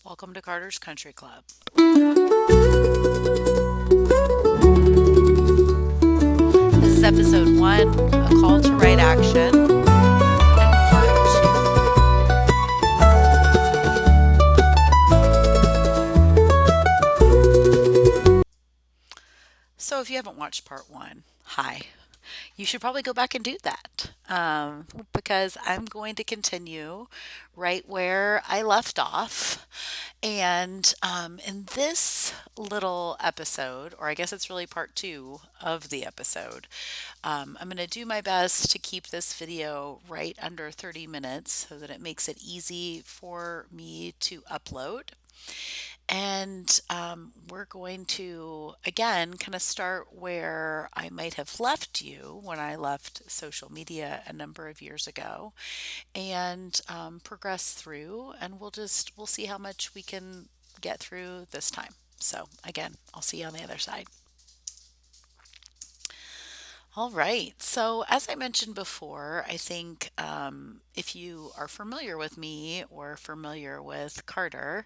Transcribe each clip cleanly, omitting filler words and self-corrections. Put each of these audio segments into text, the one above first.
Welcome to Carter's Country Club. This is episode one, a call to right action, and part two. So, if you haven't watched part one, hi. You should probably go back and do that because I'm going to continue right where I left off. And in this little episode, or I guess it's really part two of the episode, I'm going to do my best to keep this video right under 30 minutes so that it makes it easy for me to upload. And we're going to, again, kind of start where I might have left you when I left social media a number of years ago and progress through. And we'll see how much we can get through this time. So, again, I'll see you on the other side. All right. So, as I mentioned before, I think if you are familiar with me or familiar with Carter,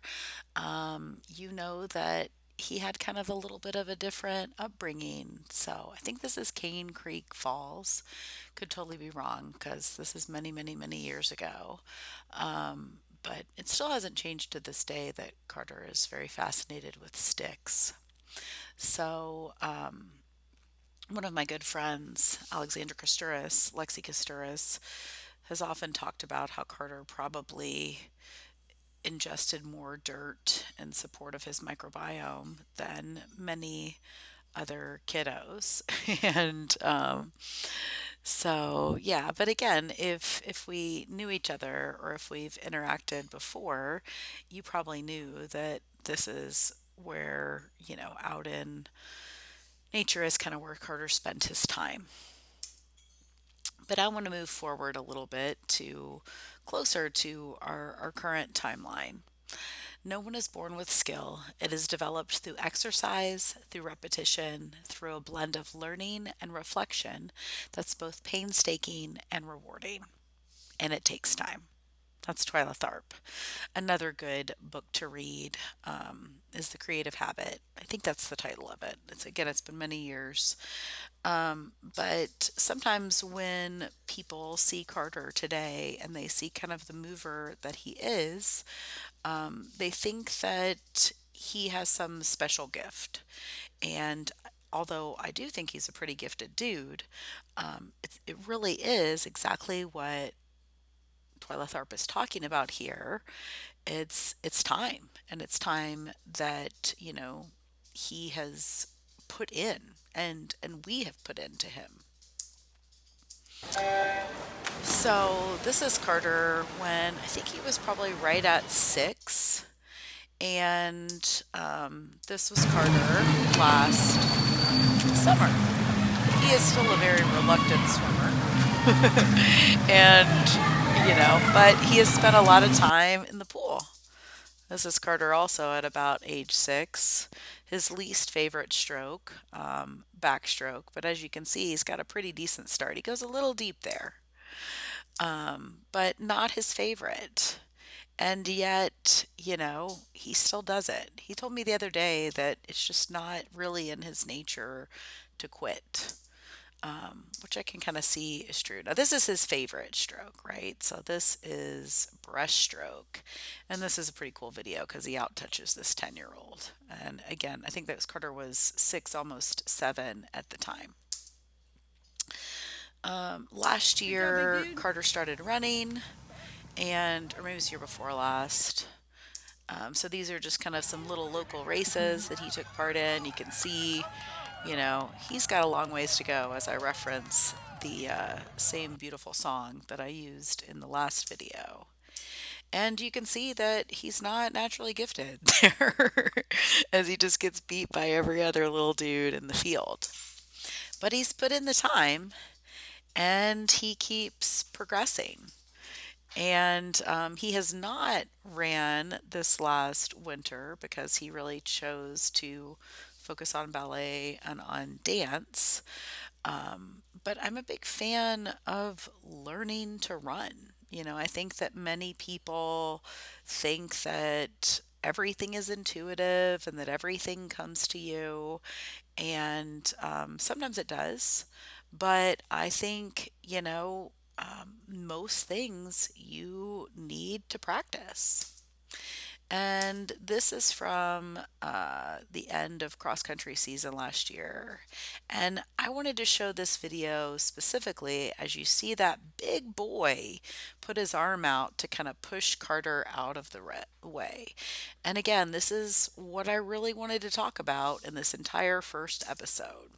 you know that he had kind of a little bit of a different upbringing. So, I think this is Cane Creek Falls. Could totally be wrong because this is many, many, many years ago. But it still hasn't changed to this day that Carter is very fascinated with sticks. So, one of my good friends, Alexandra Kosturis, Lexi Kosturis, has often talked about how Carter probably ingested more dirt in support of his microbiome than many other kiddos. and so, yeah, but again, if we knew each other or if we've interacted before, you probably knew that this is where, out in nature is kind of where Carter spent his time. But I want to move forward a little bit to closer to our current timeline. No one is born with skill. It is developed through exercise, through repetition, through a blend of learning and reflection that's both painstaking and rewarding. And it takes time. That's Twyla Tharp. Another good book to read is The Creative Habit. I think that's the title of it. It's been many years. But sometimes when people see Carter today and they see kind of the mover that he is, they think that he has some special gift. And although I do think he's a pretty gifted dude, it really is exactly what Twyla Tharp is talking about here. It's time, and it's time that he has put in, and we have put into him. So this is Carter when I think he was probably right at 6, and this was Carter last summer. He is still a very reluctant swimmer, and but he has spent a lot of time in the pool. This is Carter also at about age 6. His least favorite stroke, backstroke, but as you can see, he's got a pretty decent start. He goes a little deep there, but not his favorite. And yet, he still does it. He told me the other day that it's just not really in his nature to quit, which I can kind of see is true. Now, this is his favorite stroke, right? So this is breaststroke. And this is a pretty cool video because he out touches this 10-year-old. And again, I think that Carter was 6, almost 7 at the time. Last Good job, big year, dude. Carter started running, or maybe it was the year before last. So these are just kind of some little local races that he took part in. You can see, he's got a long ways to go as I reference the same beautiful song that I used in the last video. And you can see that he's not naturally gifted there as he just gets beat by every other little dude in the field. But he's put in the time and he keeps progressing. And he has not ran this last winter because he really chose to focus on ballet and on dance. But I'm a big fan of learning to run. I think that many people think that everything is intuitive and that everything comes to you. And sometimes it does. But I think, most things you need to practice. And this is from the end of cross country season last year. And I wanted to show this video specifically as you see that big boy put his arm out to kind of push Carter out of the way. And again, this is what I really wanted to talk about in this entire first episode.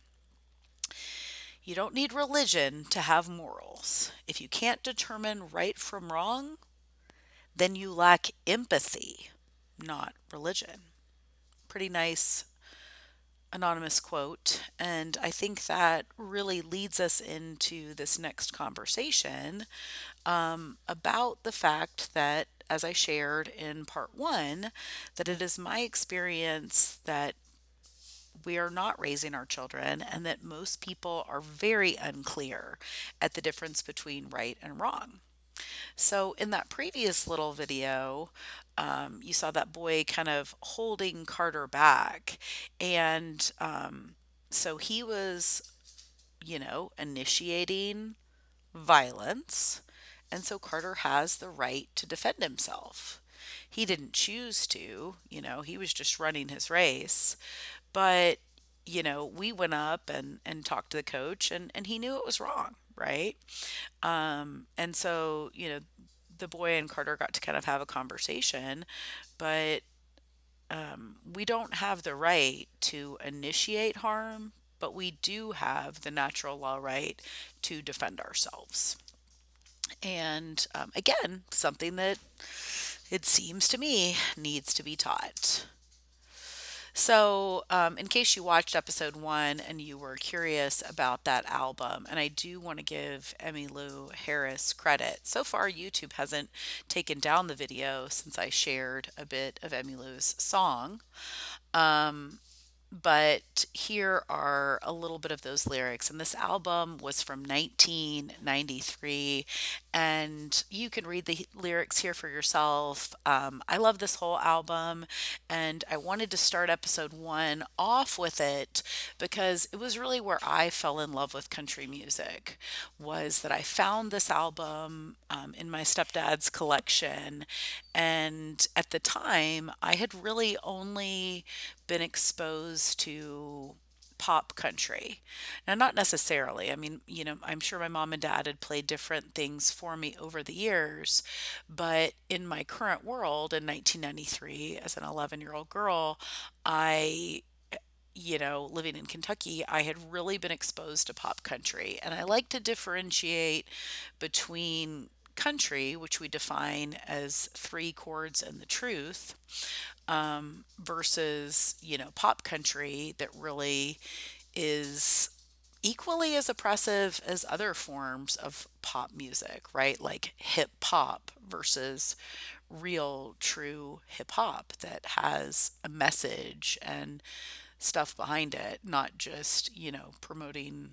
You don't need religion to have morals. If you can't determine right from wrong, then you lack empathy, not religion. Pretty nice anonymous quote. And I think that really leads us into this next conversation about the fact that, as I shared in part one, that it is my experience that we are not raising our children and that most people are very unclear at the difference between right and wrong. So, in that previous little video, you saw that boy kind of holding Carter back. And so he was, initiating violence. And so Carter has the right to defend himself. He didn't choose to, he was just running his race. But, we went up and talked to the coach, and he knew it was wrong, right? And so, the boy and Carter got to kind of have a conversation, but we don't have the right to initiate harm, but we do have the natural law right to defend ourselves. And again, something that it seems to me needs to be taught. So, in case you watched episode one and you were curious about that album, and I do want to give Emmylou Harris credit. So far, YouTube hasn't taken down the video since I shared a bit of Emmylou's song. But here are a little bit of those lyrics. And this album was from 1993, and you can read the lyrics here for yourself. I love this whole album, and I wanted to start episode one off with it because it was really where I fell in love with country music. Was that I found this album in my stepdad's collection, and at the time, I had really only been exposed to pop country. Now, not necessarily. I mean, I'm sure my mom and dad had played different things for me over the years, but in my current world in 1993, as an 11-year-old girl, I living in Kentucky, I had really been exposed to pop country. And I like to differentiate between country, which we define as three chords and the truth, versus, pop country that really is equally as oppressive as other forms of pop music, right? Like hip hop versus real, true hip hop that has a message and stuff behind it, not just, promoting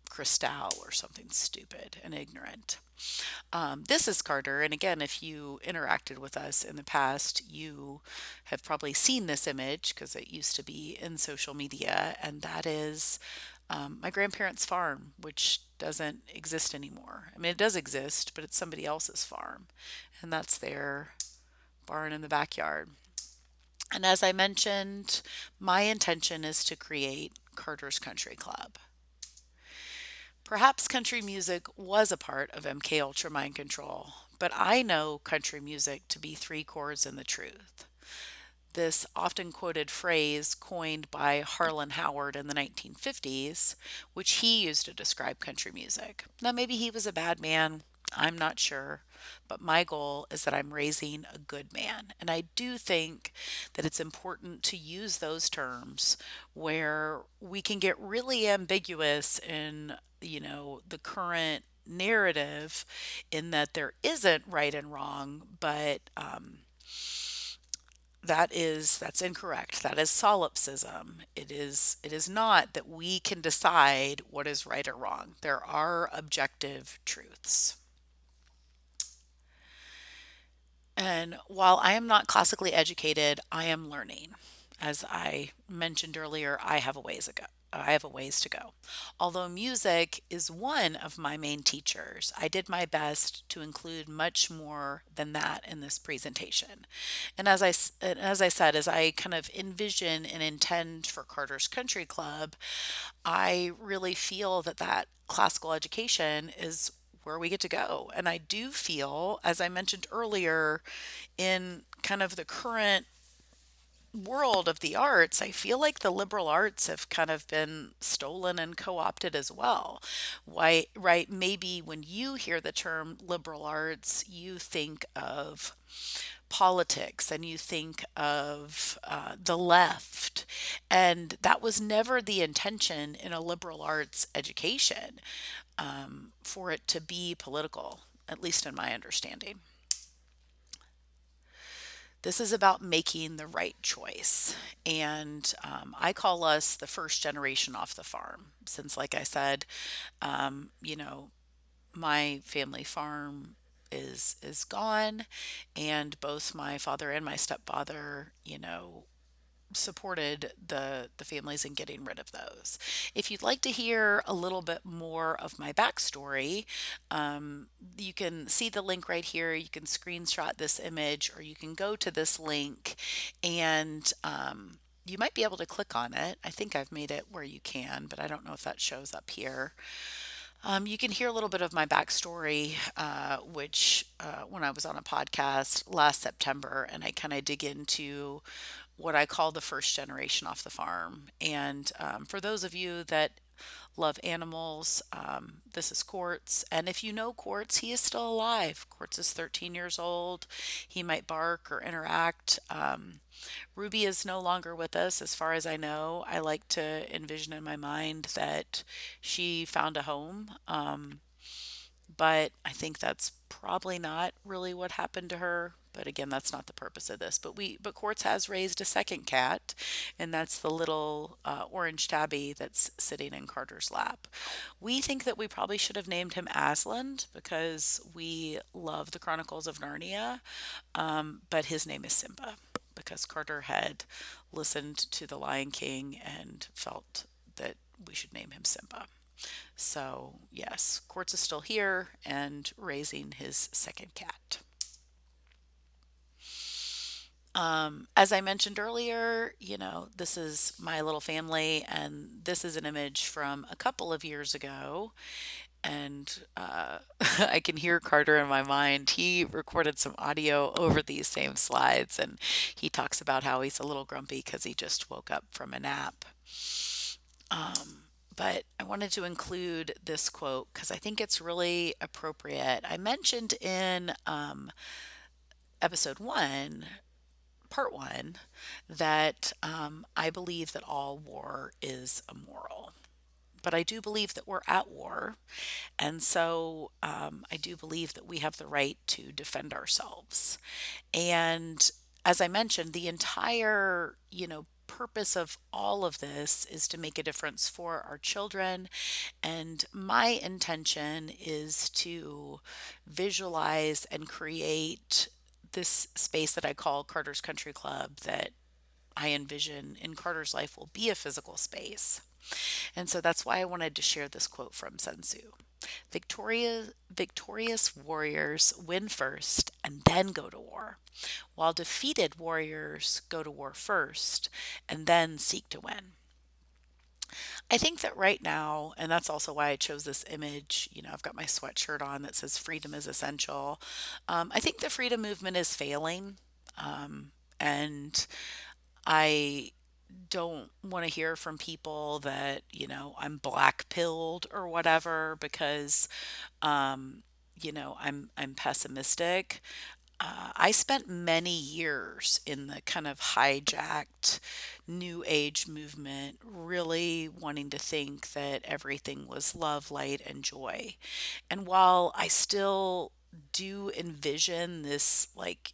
Cristal or something stupid and ignorant. This is Carter, and again, if you interacted with us in the past, you have probably seen this image because it used to be in social media, and that is my grandparents' farm, which doesn't exist anymore. I mean, it does exist, but it's somebody else's farm, and that's their barn in the backyard. And as I mentioned, my intention is to create Carter's Country Club. Perhaps country music was a part of MK Ultra Mind Control, but I know country music to be three chords and the truth. This often quoted phrase coined by Harlan Howard in the 1950s, which he used to describe country music. Now, maybe he was a bad man. I'm not sure. But my goal is that I'm raising a good man. And I do think that it's important to use those terms where we can get really ambiguous in, the current narrative in that there isn't right and wrong, but that's incorrect. That is solipsism. It is not that we can decide what is right or wrong. There are objective truths. And while I am not classically educated, I am learning. As I mentioned earlier, I have a ways to go. I have a ways to go. Although music is one of my main teachers, I did my best to include much more than that in this presentation. And as I said, as I kind of envision and intend for Carter's Country Club, I really feel that that classical education is where we get to go. And I do feel, as I mentioned earlier, in kind of the current world of the arts, I feel like the liberal arts have kind of been stolen and co-opted as well. Why, right? Maybe when you hear the term liberal arts, you think of politics and you think of the left. And that was never the intention in a liberal arts education, for it to be political, at least in my understanding. This is about making the right choice. And I call us the first generation off the farm, since, like I said, you know, my family farm is gone, and both my father and my stepfather, supported the families in getting rid of those. If you'd like to hear a little bit more of my backstory, you can see the link right here. You can screenshot this image, or you can go to this link, and you might be able to click on it. I think I've made it where you can, but I don't know if that shows up here. You can hear a little bit of my backstory, which when I was on a podcast last September, and I kind of dig into what I call the first generation off the farm. And for those of you that love animals, this is Quartz. And if you know Quartz, he is still alive. Quartz is 13 years old. He might bark or interact. Ruby is no longer with us, as far as I know. I like to envision in my mind that she found a home. But I think that's probably not really what happened to her. But again, that's not the purpose of this. But Quartz has raised a second cat, and that's the little orange tabby that's sitting in Carter's lap. We think that we probably should have named him Aslan because we love the Chronicles of Narnia, but his name is Simba because Carter had listened to The Lion King and felt that we should name him Simba. So, yes, Quartz is still here and raising his second cat. As I mentioned earlier, this is my little family, and this is an image from a couple of years ago. And I can hear Carter in my mind. He recorded some audio over these same slides, and he talks about how he's a little grumpy because he just woke up from a nap. But I wanted to include this quote because I think it's really appropriate. I mentioned in episode one, part one, that I believe that all war is immoral. But I do believe that we're at war. And so I do believe that we have the right to defend ourselves. And as I mentioned, the entire, purpose of all of this is to make a difference for our children. And my intention is to visualize and create this space that I call Carter's Country Club, that I envision in Carter's life will be a physical space. And so that's why I wanted to share this quote from Sun Tzu. Victorious warriors win first and then go to war, while defeated warriors go to war first and then seek to win. I think that right now, and that's also why I chose this image, I've got my sweatshirt on that says freedom is essential. I think the freedom movement is failing. And I don't want to hear from people that, I'm black pilled or whatever because, I'm pessimistic. I spent many years in the kind of hijacked new age movement, really wanting to think that everything was love, light, and joy. And while I still do envision this like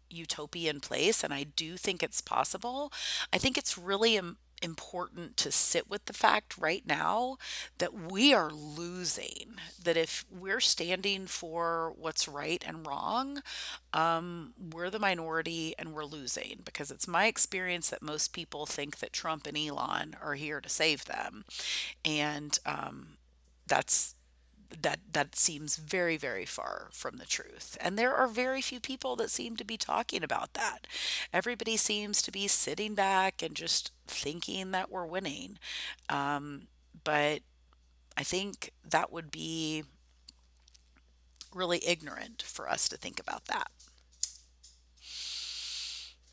utopian place, and I do think it's possible, I think it's really important to sit with the fact right now that we are losing. That if we're standing for what's right and wrong, we're the minority and we're losing, because it's my experience that most people think that Trump and Elon are here to save them. And that's that seems very, very far from the truth. And there are very few people that seem to be talking about that. Everybody seems to be sitting back and just thinking that we're winning. But I think that would be really ignorant for us to think about that.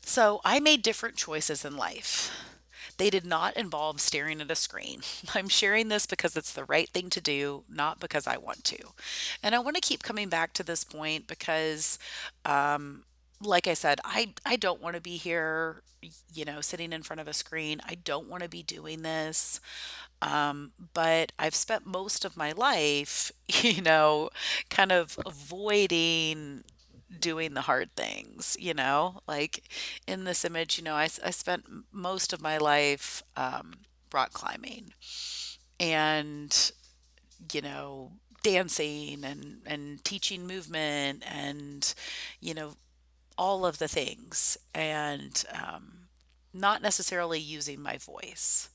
So I made different choices in life. They did not involve staring at a screen. I'm sharing this because it's the right thing to do, not because I want to. And I want to keep coming back to this point because, like I said, I don't want to be here, sitting in front of a screen. I don't want to be doing this. But I've spent most of my life, kind of avoiding doing the hard things, like in this image, I spent most of my life rock climbing and, you know, dancing and teaching movement and, you know, all of the things and not necessarily using my voice.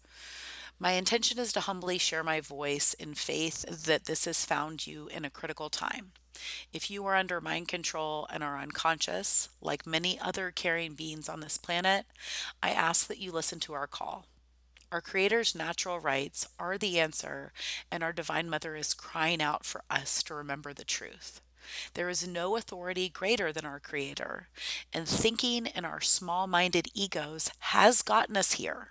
My intention is to humbly share my voice in faith that this has found you in a critical time. If you are under mind control and are unconscious, like many other caring beings on this planet, I ask that you listen to our call. Our Creator's natural rights are the answer, and our Divine Mother is crying out for us to remember the truth. There is no authority greater than our Creator, and thinking in our small minded egos has gotten us here.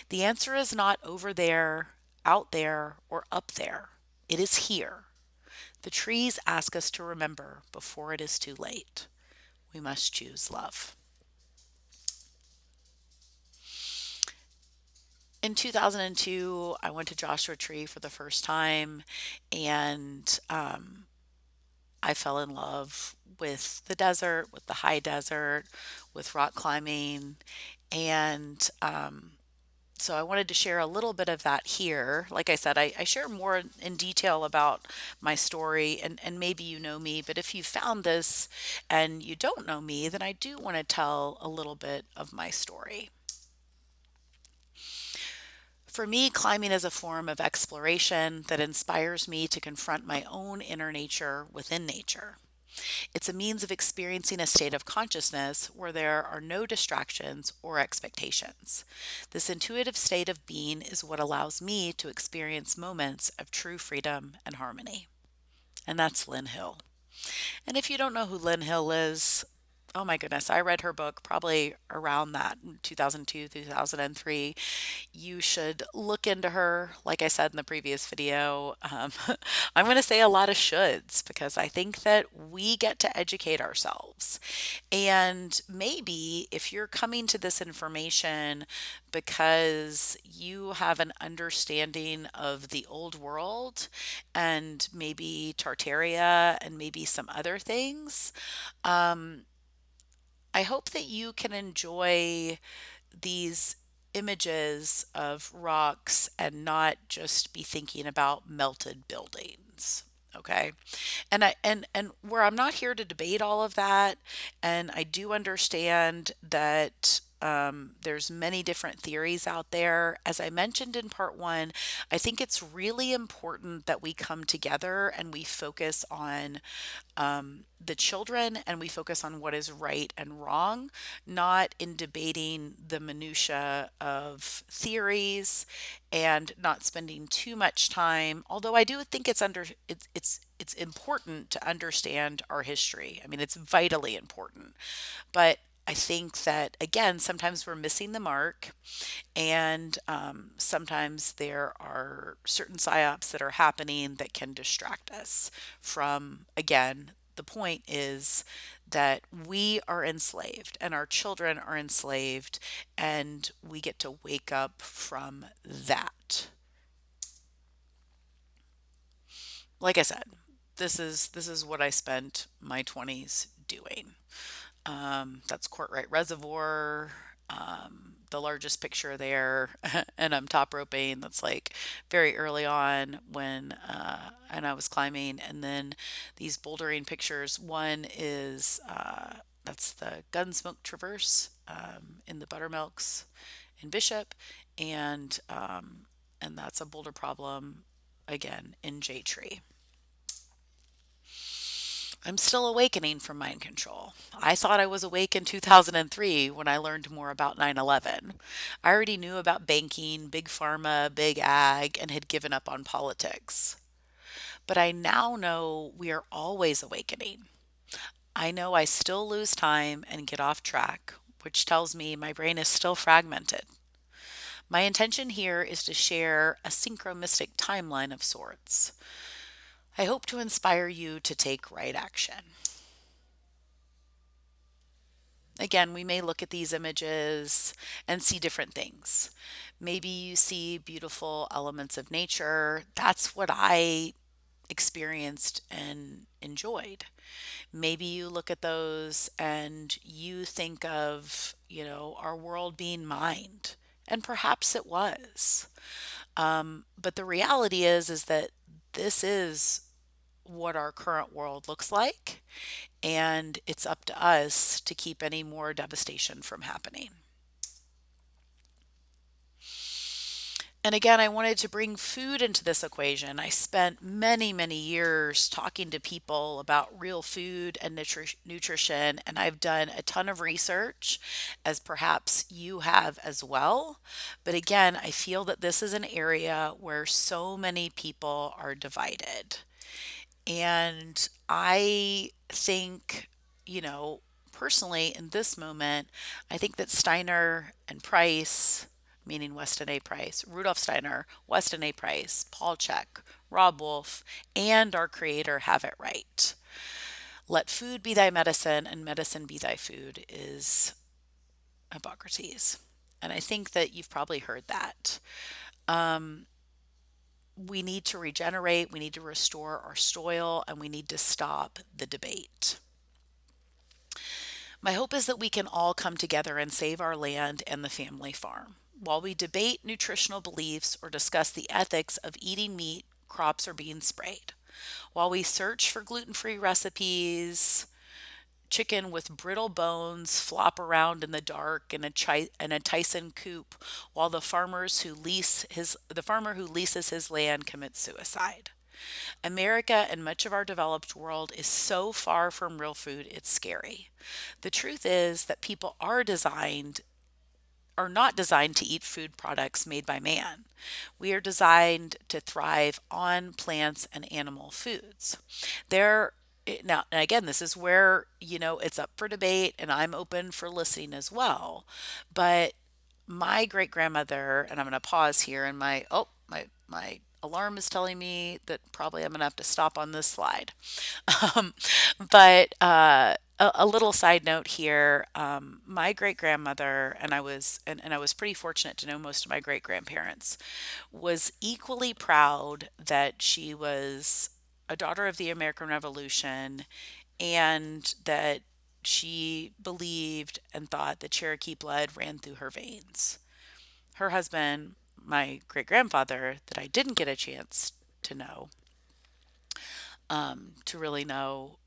The answer is not over there, out there, or up there. It is here. The trees ask us to remember before it is too late. We must choose love. In 2002, I went to Joshua Tree for the first time, and I fell in love with the desert, with the high desert, with rock climbing, and so I wanted to share a little bit of that here. Like I said, I share more in detail about my story, and maybe you know me, but if you found this and you don't know me, then I do want to tell a little bit of my story. For me, climbing is a form of exploration that inspires me to confront my own inner nature within nature. It's a means of experiencing a state of consciousness where there are no distractions or expectations. This intuitive state of being is what allows me to experience moments of true freedom and harmony. And that's Lynn Hill. And if you don't know who Lynn Hill is, oh my goodness, I read her book probably around that 2002, 2003. You should look into her. Like I said in the previous video, I'm going to say a lot of shoulds because I think that we get to educate ourselves. And maybe if you're coming to this information because you have an understanding of the old world and maybe Tartaria and maybe some other things, I hope that you can enjoy these images of rocks and not just be thinking about melted buildings. Okay. And where I'm not here to debate all of that, and I do understand that there's many different theories out there. As I mentioned in part one, I think it's really important that we come together and we focus on the children and we focus on what is right and wrong, not in debating the minutia of theories and not spending too much time. Although I do think it's important to understand our history. I mean, it's vitally important. But I think that, again, sometimes we're missing the mark, and sometimes there are certain psyops that are happening that can distract us from, again, the point is that we are enslaved and our children are enslaved, and we get to wake up from that. Like I said, this is what I spent my 20s doing. That's Courtright Reservoir. The largest picture there, and I'm top roping. That's like very early on when, and I was climbing. And then these bouldering pictures. One is that's the Gunsmoke Traverse in the Buttermilks in Bishop, and that's a boulder problem again in J Tree. I'm still awakening from mind control. I thought I was awake in 2003 when I learned more about 9/11. I already knew about banking, big pharma, big ag, and had given up on politics. But I now know we are always awakening. I know I still lose time and get off track, which tells me my brain is still fragmented. My intention here is to share a synchromistic timeline of sorts. I hope to inspire you to take right action. Again, we may look at these images and see different things. Maybe you see beautiful elements of nature. That's what I experienced and enjoyed. Maybe you look at those and you think of, our world being mined. And perhaps it was. But the reality is that this is what our current world looks like, and it's up to us to keep any more devastation from happening. And again, I wanted to bring food into this equation. I spent many, many years talking to people about real food and nutrition, and I've done a ton of research, as perhaps you have as well. But again, I feel that this is an area where so many people are divided. And I think, personally in this moment, I think that Steiner and Price, meaning Weston A. Price, Rudolf Steiner, Weston A. Price, Paul Chek, Rob Wolf, and our creator have it right. Let food be thy medicine and medicine be thy food is Hippocrates. And I think that you've probably heard that. We need to regenerate, we need to restore our soil, and we need to stop the debate. My hope is that we can all come together and save our land and the family farm. While we debate nutritional beliefs or discuss the ethics of eating meat, crops are being sprayed. While we search for gluten free recipes, chicken with brittle bones flop around in the dark in a Tyson coop, while the farmer who leases his land commits suicide. America and much of our developed world is so far from real food, it's scary. The truth is that people are not designed to eat food products made by man. We are designed to thrive on plants and animal foods. There Now, and again, this is where, it's up for debate and I'm open for listening as well. But my great grandmother, and I'm going to pause here, and my alarm is telling me that probably I'm going to have to stop on this slide. Um, but a little side note here: my great grandmother, and I was pretty fortunate to know most of my great grandparents, was equally proud that she was a daughter of the American Revolution, and that she believed and thought that Cherokee blood ran through her veins. Her husband, my great grandfather, that I didn't get a chance to know, to really know,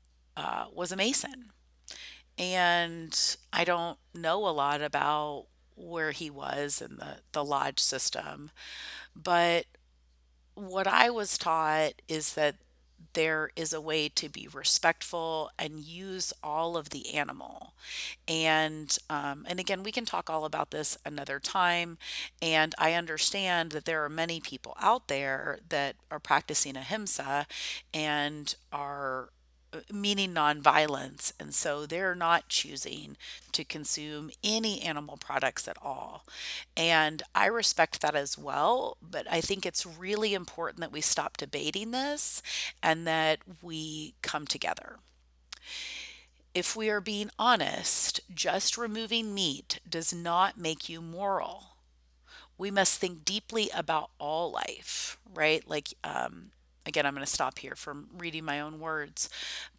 was a Mason. And I don't know a lot about where he was in the lodge system, but what I was taught is that there is a way to be respectful and use all of the animal. And again, we can talk all about this another time. And I understand that there are many people out there that are practicing ahimsa and are meaning nonviolence, and so they're not choosing to consume any animal products at all. And I respect that as well, but I think it's really important that we stop debating this and that we come together. If we are being honest, just removing meat does not make you moral. We must think deeply about all life, right? again, I'm going to stop here from reading my own words,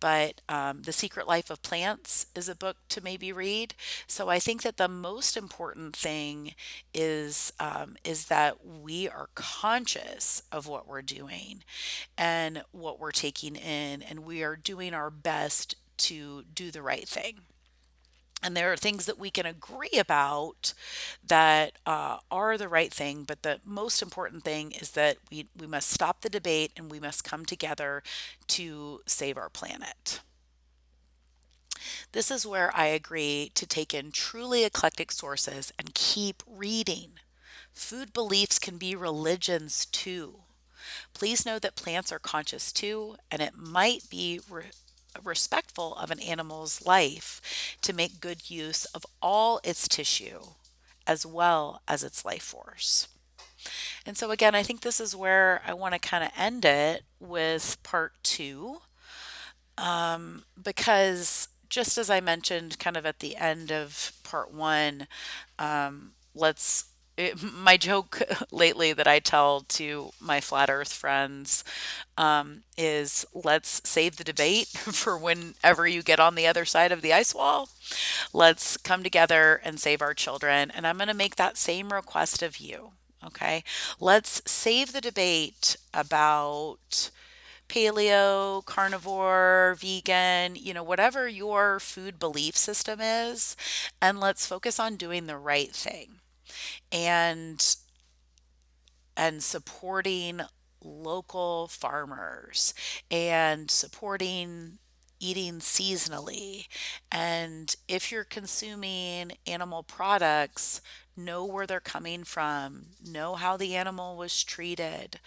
but The Secret Life of Plants is a book to maybe read. So I think that the most important thing is that we are conscious of what we're doing and what we're taking in, and we are doing our best to do the right thing. And there are things that we can agree about that are the right thing, but the most important thing is that we must stop the debate and we must come together to save our planet. This is where I agree to take in truly eclectic sources and keep reading. Food beliefs can be religions too. Please know that plants are conscious too, and it might be respectful of an animal's life to make good use of all its tissue as well as its life force. And so, again, I think this is where I want to kind of end it with part two, because just as I mentioned kind of at the end of part one, let's my joke lately that I tell to my flat earth friends is let's save the debate for whenever you get on the other side of the ice wall. Let's come together and save our children. And I'm going to make that same request of you. Okay. Let's save the debate about paleo, carnivore, vegan, whatever your food belief system is. And let's focus on doing the right thing. And supporting local farmers and supporting eating seasonally. And if you're consuming animal products, know where they're coming from, know how the animal was treated.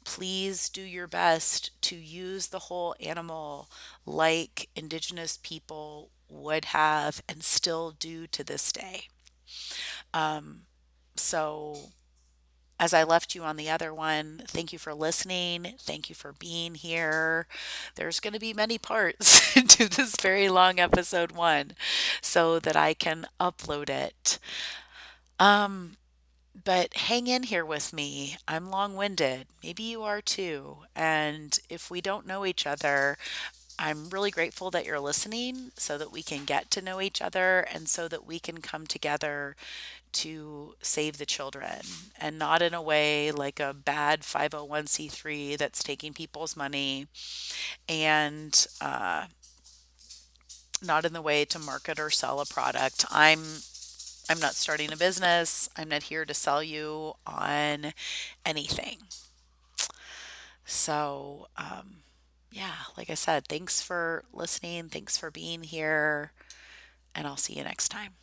Please do your best to use the whole animal like indigenous people would have and still do to this day. So as I left you on the other one, thank you for listening. Thank you for being here. There's going to be many parts to this very long episode one so that I can upload it. But hang in here with me. I'm long winded. Maybe you are too. And if we don't know each other, I'm really grateful that you're listening so that we can get to know each other and so that we can come together to save the children, and not in a way like a bad 501c3 that's taking people's money, and not in the way to market or sell a product. I'm not starting a business. I'm not here to sell you on anything. So, yeah, like I said, thanks for listening. Thanks for being here. And I'll see you next time.